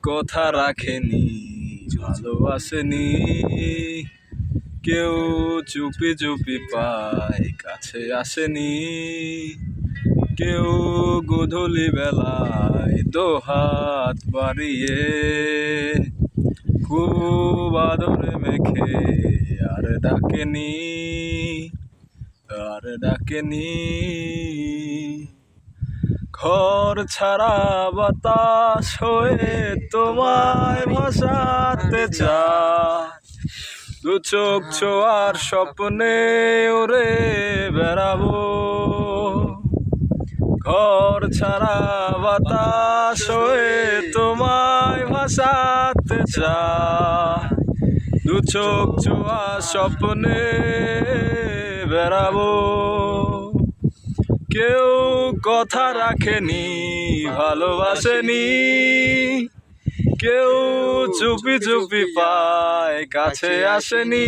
কথা রাখেনি, ভালোবাসেনি। কেউ চুপি চুপি পায়, কাছে আসেনি। কেউ গোধূলি বেলায় দোহাত বাড়িয়ে খুব আদরে মেখে আর ডাকেনি, আর ডাকেনি। ঘর ছাড়া বাতাস হয়ে তোমায় ভাসাতে চায়, দু চোখ ছোঁয়ার স্বপ্নে ওরে বেড়াবো। ঘর ছাড়া বাতাস হয়ে তোমায় ভাসাতে চায়, দু চোখ ছোঁয়ার স্বপ্নে বেড়াবো। কেউ কথা রাখেনি, ভালোবাসেনি। কেউ চুপি চুপি পায়, কাছে আসেনি।